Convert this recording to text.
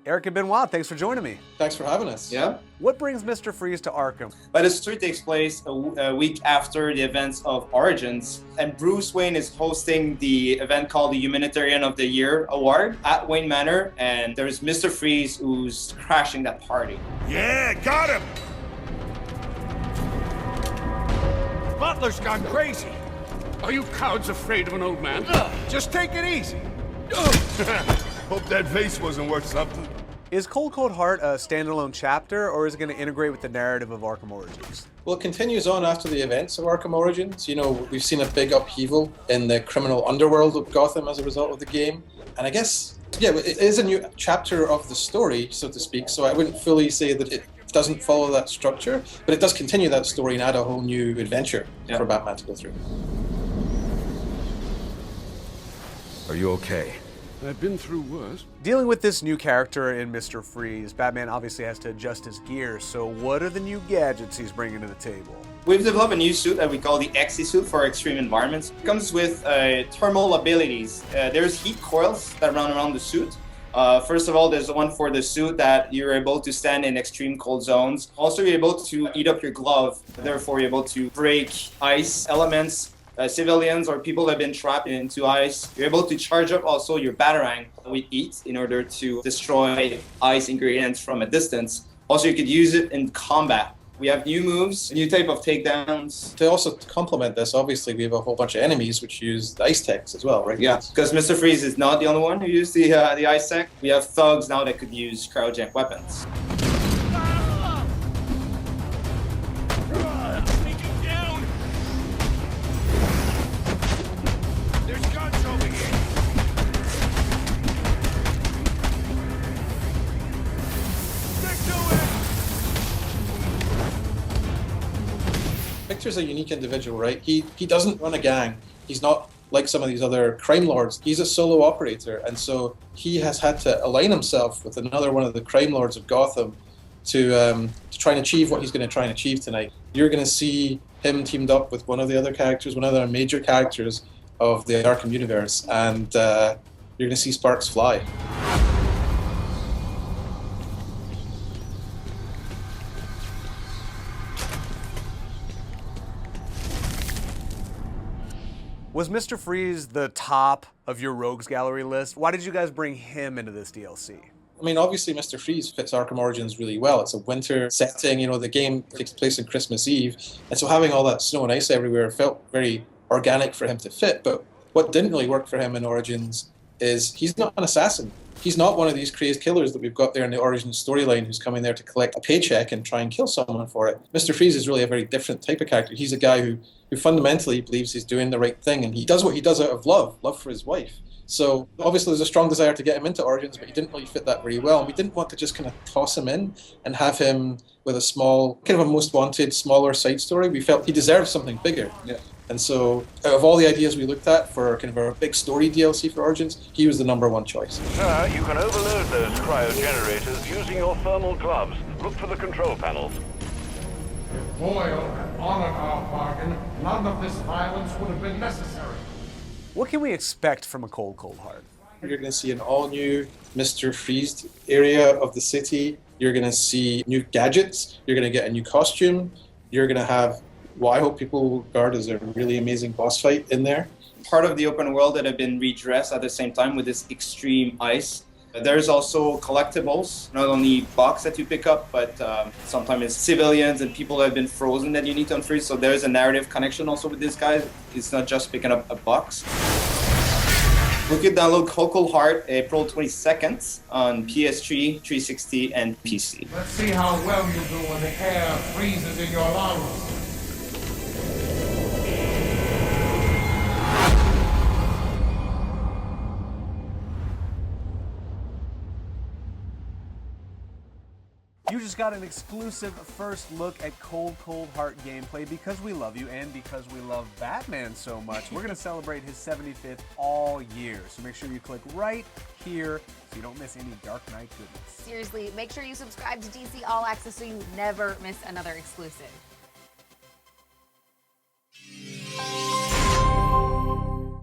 Eric and Benoit, thanks for joining me. Thanks for having us. Yeah. What brings Mr. Freeze to Arkham? But the story takes place a week after the events of Origins, and Bruce Wayne is hosting the event called the Humanitarian of the Year Award at Wayne Manor, and there's Mr. Freeze who's crashing that party. Yeah, got him! Butler's gone crazy. Are you cowards afraid of an old man? Just take it easy. Hope that vase wasn't worth something. Is Cold Heart a standalone chapter, or is it going to integrate with the narrative of Arkham Origins? Well, it continues on after the events of Arkham Origins. You know, we've seen a big upheaval in the criminal underworld of Gotham as a result of the game. And I guess, yeah, it is a new chapter of the story, so to speak, so I wouldn't fully say that it doesn't follow that structure, but it does continue that story and add a whole new adventure for Batman to go through. Are you okay? I've been through worse. Dealing with this new character in Mr. Freeze, Batman obviously has to adjust his gear, so what are the new gadgets he's bringing to the table? We've developed a new suit that we call the XE suit for extreme environments. It comes with thermal abilities. There's heat coils that run around the suit. First of all, there's one for the suit that you're able to stand in extreme cold zones. Also, you're able to heat up your glove. Therefore, you're able to break ice elements. Civilians or people that have been trapped into ice. You're able to charge up also your Batarang with heat in order to destroy ice ingredients from a distance. Also, you could use it in combat. We have new moves, new type of takedowns. To also complement this, obviously, we have a whole bunch of enemies which use the ice techs as well, right? Yeah, because Mr. Freeze is not the only one who used the ice tech. We have thugs now that could use cryogenic weapons. Victor's a unique individual, right? He doesn't run a gang. He's not like some of these other crime lords. He's a solo operator, and so he has had to align himself with another one of the crime lords of Gotham to try and achieve what he's going to try and achieve tonight. You're going to see him teamed up with one of the other characters, one of the major characters of the Arkham universe, and you're going to see sparks fly. Was Mr. Freeze the top of your rogues gallery list? Why did you guys bring him into this DLC? I mean, obviously, Mr. Freeze fits Arkham Origins really well. It's a winter setting, you know, the game takes place on Christmas Eve, and so having all that snow and ice everywhere felt very organic for him to fit. But what didn't really work for him in Origins is he's not an assassin. He's not one of these crazed killers that we've got there in the Origins storyline who's coming there to collect a paycheck and try and kill someone for it. Mr. Freeze is really a very different type of character. He's a guy who fundamentally believes he's doing the right thing, and he does what he does out of love for his wife. So obviously there's a strong desire to get him into Origins, but he didn't really fit that very well. And we didn't want to just kind of toss him in and have him with a small, kind of a most wanted, smaller side story. We felt he deserved something bigger. Yeah. And so out of all the ideas we looked at for kind of a big story DLC for Origins, he was the #1 choice. Sir, you can overload those cryogenerators using your thermal gloves. Look for the control panels. If Boyle had honored our bargain, none of this violence would have been necessary. What can we expect from a Cold Heart? You're going to see an all-new Mr. Freeze area of the city. You're going to see new gadgets. You're going to get a new costume. You're going to have what I hope people will regard as a really amazing boss fight in there. Part of the open world that have been redressed at the same time with this extreme ice. There's also collectibles, not only box that you pick up, but sometimes it's civilians and people that have been frozen that you need to unfreeze. So there's a narrative connection also with this guy. It's not just picking up a box. We could download Cold Heart April 22nd on PS3, 360, and PC. Let's see how well you do when the air freezes in your lungs. You just got an exclusive first look at Cold Heart gameplay because we love you and because we love Batman so much. We're going to celebrate his 75th all year, so make sure you click right here so you don't miss any Dark Knight goodness. Seriously, make sure you subscribe to DC All Access so you never miss another exclusive.